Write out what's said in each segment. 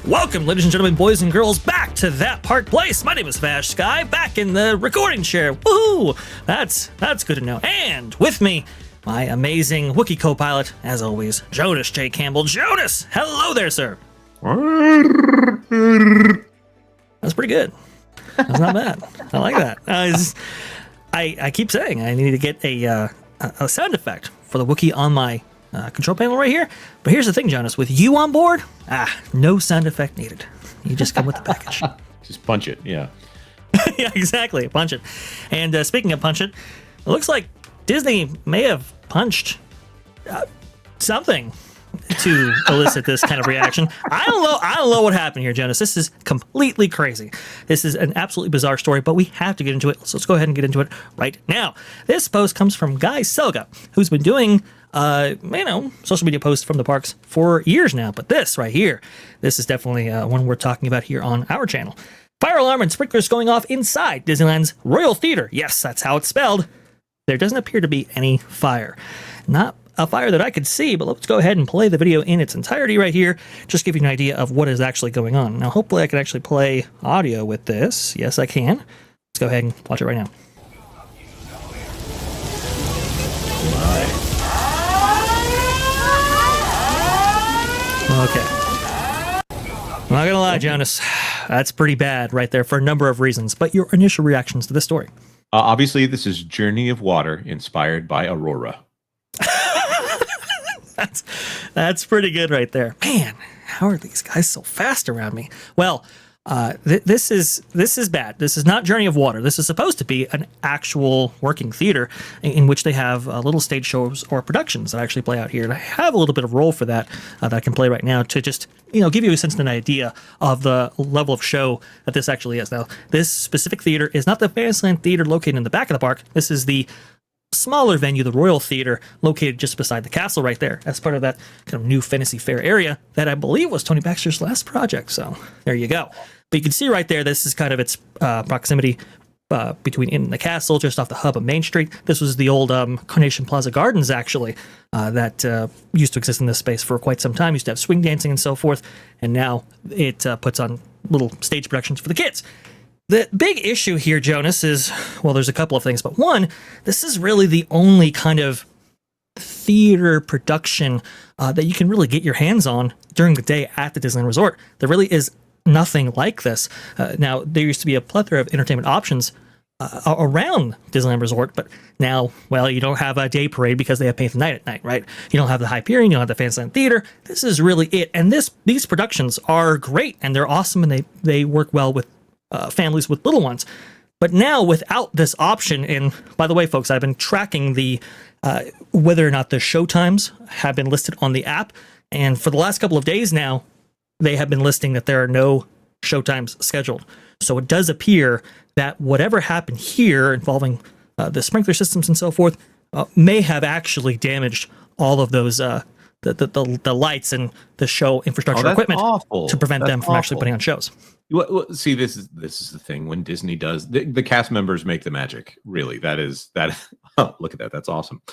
Welcome, ladies and gentlemen, boys and girls, back to That Park Place. My name is Vash Sky, back in the recording chair. Woohoo! That's good to know. And with me, my amazing Wookiee co-pilot, as always, Jonas J. Campbell. Jonas, hello there, sir. That's pretty good. That's not bad. I like that. I keep saying I need to get a sound effect for the Wookiee on my control panel right here. But here's the thing, Jonas. With you on board, no sound effect needed. You just come with the package. Just punch it, yeah. Yeah, exactly. Punch it. And speaking of punch it looks like Disney may have punched something to elicit this kind of reaction. I don't know what happened here, Jonas. This is completely crazy. This is an absolutely bizarre story, but we have to get into it. So let's go ahead and get into it right now. This post comes from Guy Selga, who's been doing social media posts from the parks for years now. But this right here, this is definitely one we're talking about here on our channel. Fire alarm and sprinklers going off inside Disneyland's Royal Theater. Yes, that's how it's spelled. There doesn't appear to be any fire. Not a fire that I could see, but let's go ahead and play the video in its entirety right here. Just give you an idea of what is actually going on. Now, hopefully I can actually play audio with this. Yes, I can. Let's go ahead and watch it right now. Okay. I'm not gonna lie, Jonas. That's pretty bad right there for a number of reasons. But your initial reactions to this story? Obviously, this is Journey of Water, inspired by Aurora. That's pretty good right there. Man, how are these guys so fast around me? Well, this is bad. This is not Journey of Water. This is supposed to be an actual working theater in which they have little stage shows or productions that actually play out here. And I have a little bit of role for that that I can play right now to just give you a sense and an idea of the level of show that this actually is. Now, this specific theater is not the Fantasyland Theater located in the back of the park. This is the smaller venue, the Royal Theater, located just beside the castle right there, as part of that kind of new Fantasy Fair area that I believe was Tony Baxter's last project. So there you go. But you can see right there, this is kind of its proximity between in the castle, just off the hub of Main Street. This was the old Carnation Plaza Gardens, actually, that used to exist in this space for quite some time. Used to have swing dancing and so forth, and now it puts on little stage productions for the kids. The big issue here, Jonas, is, well, there's a couple of things, but one, this is really the only kind of theater production that you can really get your hands on during the day at the Disneyland Resort. There really is nothing like this. Now, there used to be a plethora of entertainment options around Disneyland Resort, but now, well, you don't have a day parade because they have Paint the Night at night, right? You don't have the Hyperion, you don't have the Fantasyland Theater. This is really it. And these productions are great, and they're awesome, and they work well with families with little ones. But now, without this option, and by the way, folks, I've been tracking the whether or not the show times have been listed on the app, and for the last couple of days now, they have been listing that there are no show times scheduled. So it does appear that whatever happened here involving the sprinkler systems and so forth may have actually damaged all of those the lights and the show infrastructure equipment to prevent them from actually putting on shows. Well, see, this is the thing. When Disney does, the cast members make the magic. Really, that. Oh, look at that. That's awesome.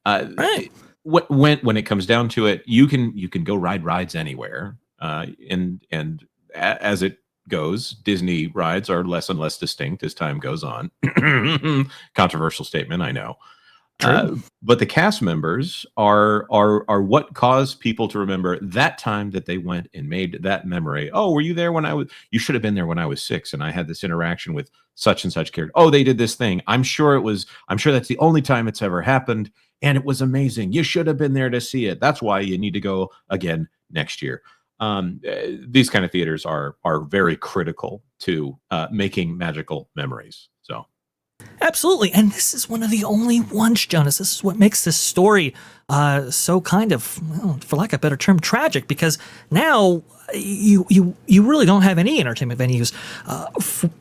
Right. When it comes down to it, you can go ride rides anywhere. And as it goes, Disney rides are less and less distinct as time goes on. Controversial statement, I know. But the cast members are what caused people to remember that time that they went and made that memory. Oh, were you there when you should have been there when I was 6 and I had this interaction with such and such character. Oh, they did this thing. I'm sure that's the only time it's ever happened. And it was amazing. You should have been there to see it. That's why you need to go again next year. These kind of theaters are very critical to making magical memories. So. Absolutely. And this is one of the only ones, Jonas. This is what makes this story so kind of, well, for lack of a better term, tragic, because now you really don't have any entertainment venues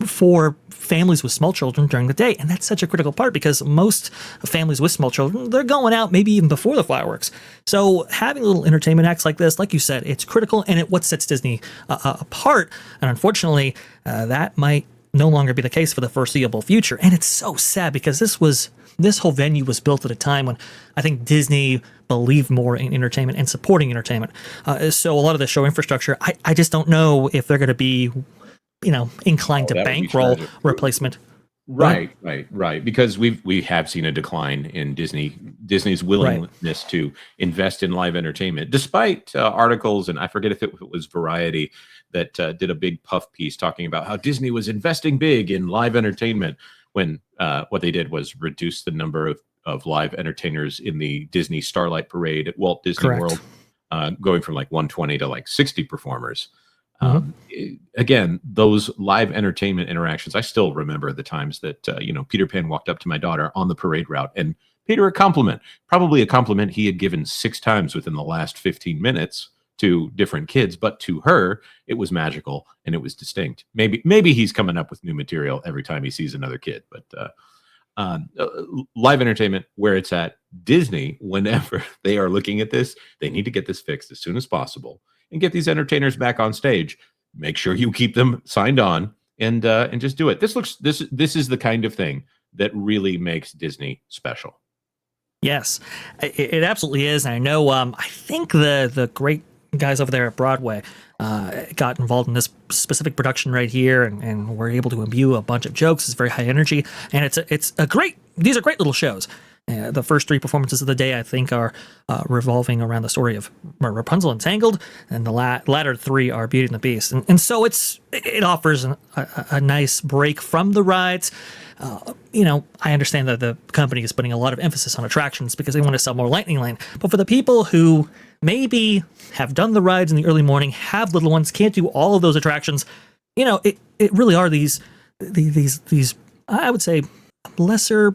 for families with small children during the day. And that's such a critical part, because most families with small children, they're going out maybe even before the fireworks. So having little entertainment acts like this, like you said, it's critical, and what sets Disney apart. And unfortunately, that might no longer be the case for the foreseeable future. And it's so sad, because this was this whole venue was built at a time when I think Disney believed more in entertainment and supporting entertainment. So a lot of the show infrastructure, I just don't know if they're going to be, inclined to bankroll replacement. Right. Because we have seen a decline in Disney's willingness to invest in live entertainment, despite articles, and I forget if it was Variety that did a big puff piece talking about how Disney was investing big in live entertainment when what they did was reduce the number of live entertainers in the Disney Starlight Parade at Walt Disney World, going from like 120 to like 60 performers. Again, those live entertainment interactions, I still remember the times that, Peter Pan walked up to my daughter on the parade route and paid her a compliment, probably a compliment he had given 6 times within the last 15 minutes to different kids. But to her, it was magical and it was distinct. Maybe he's coming up with new material every time he sees another kid. But live entertainment, where it's at, Disney, whenever they are looking at this, they need to get this fixed as soon as possible and get these entertainers back on stage. Make sure you keep them signed on and just do it. This is the kind of thing that really makes Disney special. Yes, it absolutely is. And I know, I think the great guys over there at Broadway got involved in this specific production right here, and were able to imbue a bunch of jokes. It's very high energy, and these are great little shows. The first 3 performances of the day, I think, are revolving around the story of Rapunzel and Tangled, and the latter 3 are Beauty and the Beast. And so it offers a nice break from the rides. I understand that the company is putting a lot of emphasis on attractions because they want to sell more Lightning Lane. But for the people who maybe have done the rides in the early morning, have little ones, can't do all of those attractions, it really are these I would say lesser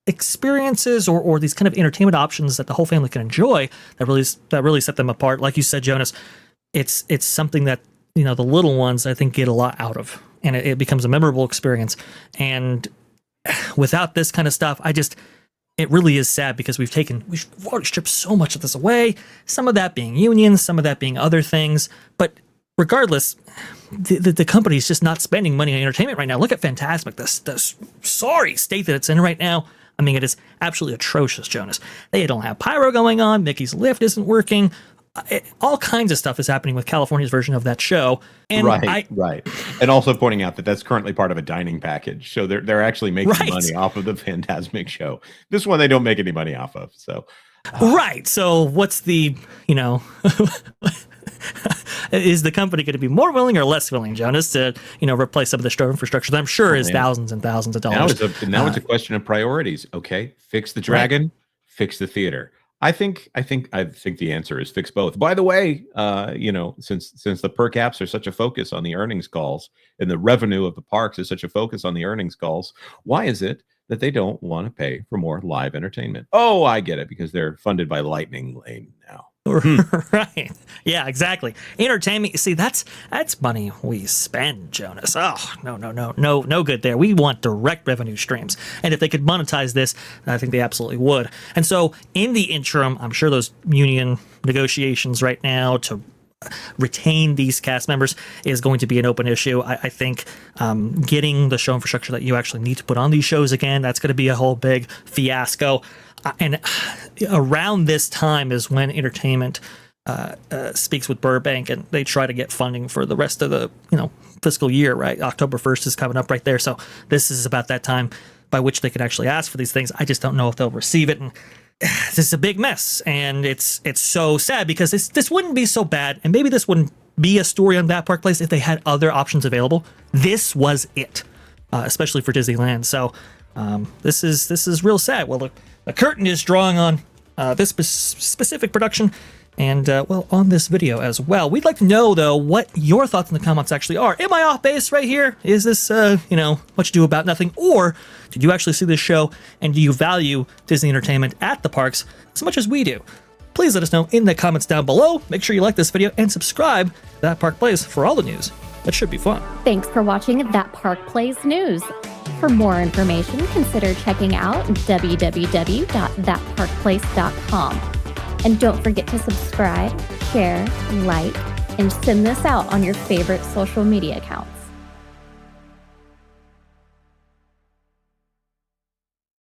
experiences or these kind of entertainment options that the whole family can enjoy that really set them apart. Like you said, Jonas, it's something that the little ones, I think, get a lot out of, and it becomes a memorable experience. And without this kind of stuff, it really is sad because we've already stripped so much of this away. Some of that being unions, some of that being other things, but regardless, the company's just not spending money on entertainment right now. Look at Fantasmic, the sorry state that it's in right now. I mean, it is absolutely atrocious, Jonas. They don't have pyro going on. Mickey's Lift isn't working. All kinds of stuff is happening with California's version of that show. And right. And also pointing out that that's currently part of a dining package. So they're actually making money off of the Fantasmic show. This one they don't make any money off of. So Right. So what's the, is the company going to be more willing or less willing, Jonas, to, replace some of the show infrastructure that I'm sure is thousands and thousands of dollars? Now it's a question of priorities. Okay. Fix the dragon, fix the theater. I think the answer is fix both. By the way, since the per caps are such a focus on the earnings calls and the revenue of the parks is such a focus on the earnings calls, why is it that they don't want to pay for more live entertainment? Oh, I get it, because they're funded by Lightning Lane now. Right. Yeah, exactly. Entertainment, you see, that's money we spend, Jonas. Oh, no good there. We want direct revenue streams. And if they could monetize this, I think they absolutely would. And so in the interim, I'm sure those union negotiations right now to retain these cast members is going to be an open issue. I think getting the show infrastructure that you actually need to put on these shows again, that's going to be a whole big fiasco. And around this time is when entertainment speaks with Burbank, and they try to get funding for the rest of the fiscal year. Right, October 1st is coming up right there, so this is about that time by which they could actually ask for these things. I just don't know if they'll receive it, and this is a big mess. And it's so sad because this wouldn't be so bad, and maybe this wouldn't be a story on That Park Place if they had other options available. This was it, especially for Disneyland. So this is real sad. Well, the curtain is drawing on this specific production and, on this video as well. We'd like to know, though, what your thoughts in the comments actually are. Am I off base right here? Is this, much ado about nothing? Or did you actually see this show, and do you value Disney entertainment at the parks as much as we do? Please let us know in the comments down below. Make sure you like this video and subscribe to That Park Plays for all the news. That should be fun. Thanks for watching That Park Plays News. For more information, consider checking out www.thatparkplace.com. And don't forget to subscribe, share, like, and send this out on your favorite social media accounts.